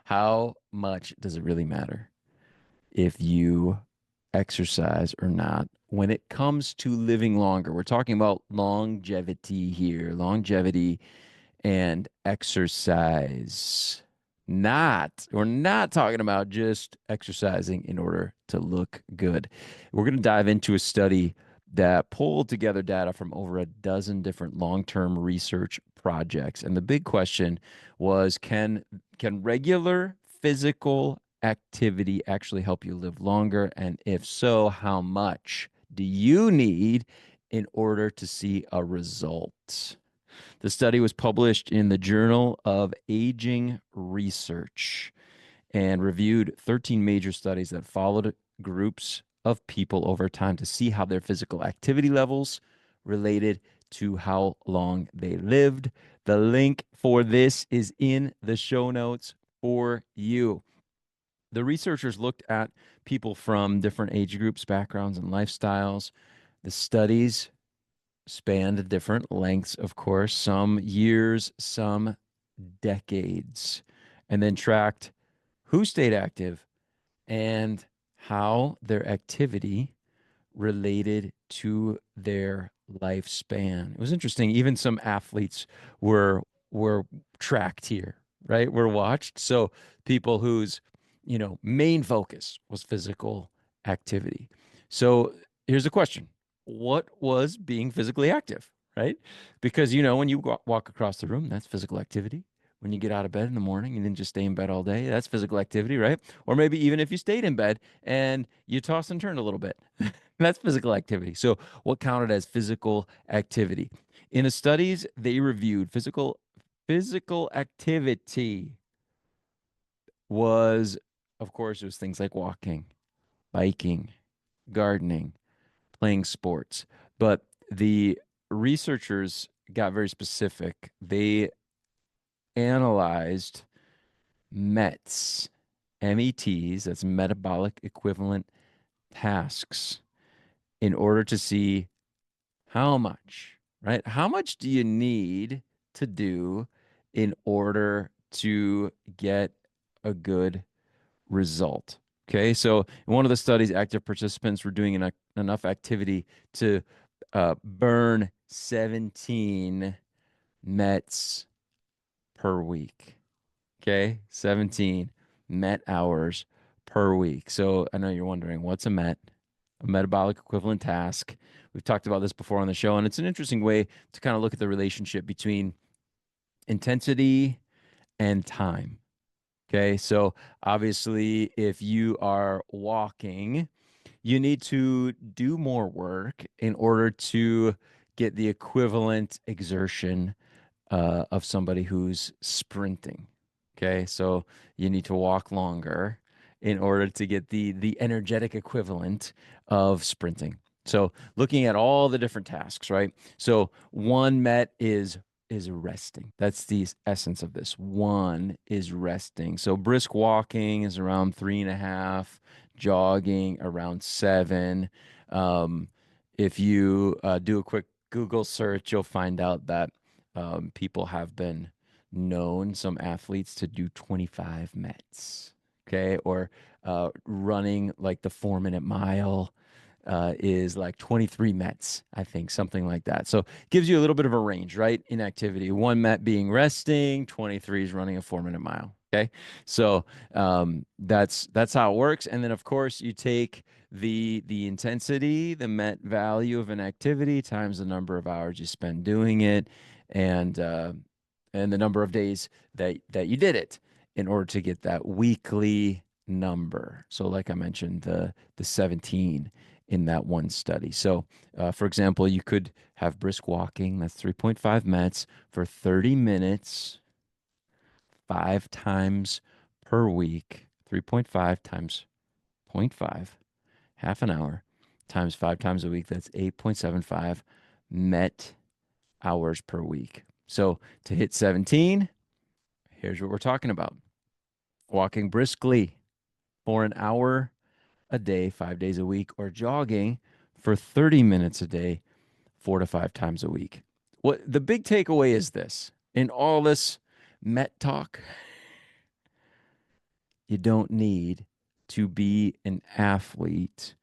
How much does it really matter if you exercise or not when it comes to living longer? We're talking about longevity here, longevity and exercise. We're not talking about just exercising in order to look good. We're going to dive into a study that pulled together data from over a dozen different long-term research projects. And the big question was, can regular physical activity actually help you live longer? And if so, how much do you need in order to see a result? The study was published in the Journal of Aging Research and reviewed 13 major studies that followed groups of people over time to see how their physical activity levels related to how long they lived. The link for this is in the show notes for you. The researchers looked at people from different age groups, backgrounds, and lifestyles. The studies spanned different lengths, of course, some years, some decades, and then tracked who stayed active and how their activity related to their lifespan. It was interesting. Even some athletes were were tracked here, right? Were watched. So people whose, main focus was physical activity. So here's the question. What was being physically active, right? Because when you walk across the room, that's physical activity. When you get out of bed in the morning and then just stay in bed all day, that's physical activity, right? Or maybe even if you stayed in bed and you toss and turn a little bit. That's physical activity. So, what counted as physical activity? In the studies, they reviewed physical activity was, of course, it was things like walking, biking, gardening, playing sports. But the researchers got very specific. They analyzed METs, METs, that's metabolic equivalent tasks, in order to see how much, right? How much do you need to do in order to get a good result? Okay, so in one of the studies, active participants were doing enough activity to burn 17 METs per week. Okay, 17 MET hours per week. So I know you're wondering, what's a MET? A metabolic equivalent task. We've talked about this before on the show, and it's an interesting way to kind of look at the relationship between intensity and time. Okay, so obviously, if you are walking, you need to do more work in order to get the equivalent exertion of somebody who's sprinting. Okay, so you need to walk longer in order to get the energetic equivalent of sprinting. So looking at all the different tasks, right? So one met is resting. That's the essence of this. One is resting. So brisk walking is around 3.5, jogging around 7. Um, if you do a quick Google search, you'll find out that people have been known, some athletes, to do 25 Mets. Okay. Or running like the 4 minute mile is like 23 Mets, I think, something like that. So it gives you a little bit of a range, right? In activity. One Met being resting, 23 is running a 4 minute mile. Okay. So that's how it works. And then of course you take the intensity, the Met value of an activity times the number of hours you spend doing it, and uh, and the number of days that you did it in order to get that weekly number. So, like I mentioned, the 17 in that one study. So, for example, you could have brisk walking. That's 3.5 minutes for 30 minutes, 5 times per week. 3.5 times zero point 0.5, half an hour, times 5 times a week. That's 8.75 met hours per week. So to hit 17, here's what we're talking about: walking briskly for an hour a day, 5 days a week, or jogging for 30 minutes a day, 4 to 5 times a week. What the big takeaway is this in all this Met talk: You don't need to be an athlete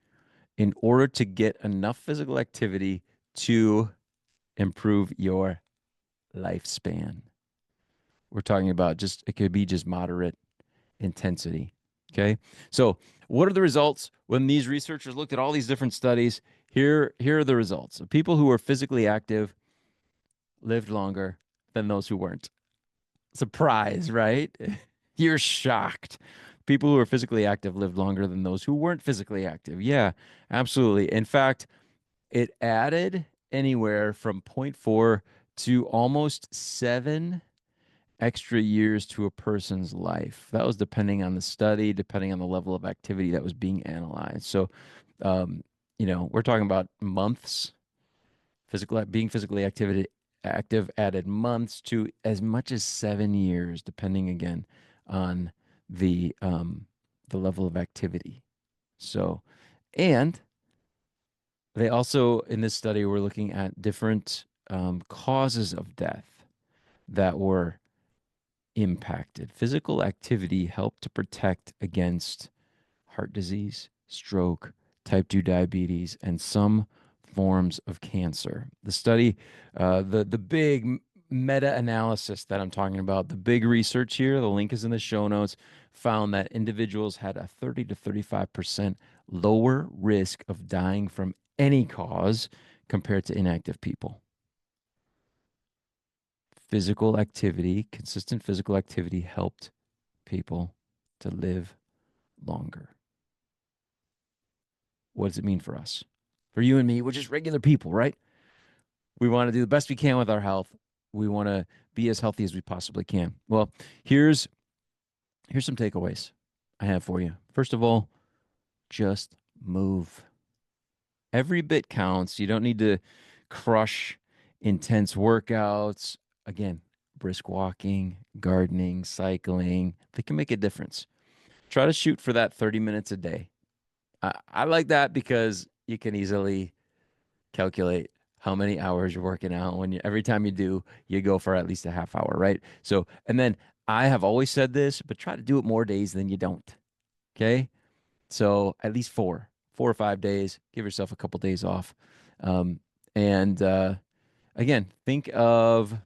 in order to get enough physical activity to improve your lifespan. We're talking about just, it could be just moderate intensity. Okay. So, what are the results when these researchers looked at all these different studies? Here are the results. People who were physically active lived longer than those who weren't. Surprise, right? You're shocked. People who are physically active lived longer than those who weren't physically active. Yeah, absolutely. In fact, it added anywhere from zero point 0.4 to almost 7 extra years to a person's life. That was depending on the study, depending on the level of activity that was being analyzed. So, um, we're talking about months. Being physically active added months to as much as 7 years, depending again on the um, the level of activity. So, and they also in this study were looking at different causes of death that were impacted. Physical activity helped to protect against heart disease, stroke, type 2 diabetes, and some forms of cancer. The study, the big meta analysis that I'm talking about, the big research here, the link is in the show notes, found that individuals had a 30 to 35% lower risk of dying from any cause compared to inactive people. Physical activity, consistent physical activity helped people to live longer. What does it mean for us? For you and me, we're just regular people, right? We want to do the best we can with our health. We want to be as healthy as we possibly can. Well, here's some takeaways I have for you. First of all, just move. Every bit counts. You don't need to crush intense workouts. Again, brisk walking, gardening, cycling, they can make a difference. Try to shoot for that 30 minutes a day. I like that because you can easily calculate how many hours you're working out. Every time you do, you go for at least a half hour, right? So, and then I have always said this, but try to do it more days than you don't. Okay. So at least 4 or 5 days, give yourself a couple days off. Um, and again, think of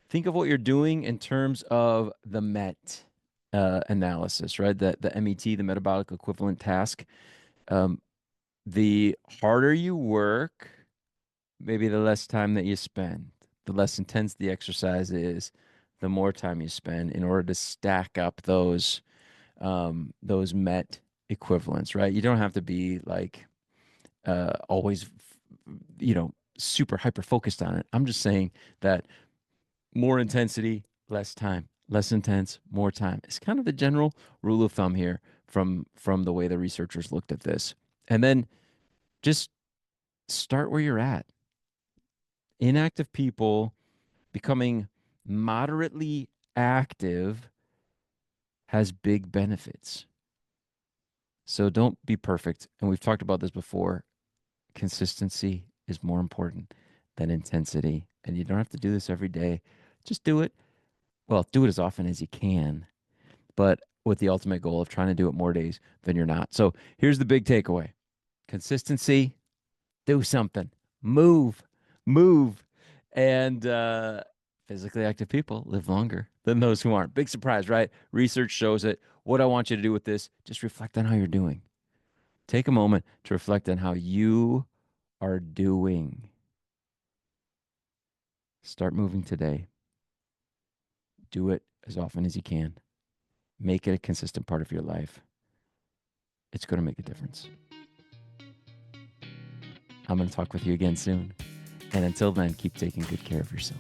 what you're doing in terms of the MET analysis, right? The MET, the metabolic equivalent task. Um, the harder you work, maybe the less time that you spend, the less intense the exercise is, the more time you spend in order to stack up those MET equivalents, right? You don't have to be like always, super hyper focused on it. I'm just saying that more intensity, less time, less intense, more time. It's kind of the general rule of thumb here from the way the researchers looked at this. And then just start where you're at. Inactive people becoming moderately active has big benefits. So don't be perfect. And we've talked about this before. Consistency is more important than intensity. And you don't have to do this every day. Just do it. Well, do it as often as you can, but with the ultimate goal of trying to do it more days than you're not. So here's the big takeaway: consistency, do something, move, move. And physically active people live longer than those who aren't. Big surprise, right? Research shows it. What I want you to do with this, just reflect on how you're doing. Take a moment to reflect on how you are doing. Start moving today. Do it as often as you can. Make it a consistent part of your life. It's going to make a difference. I'm going to talk with you again soon. And until then, keep taking good care of yourself.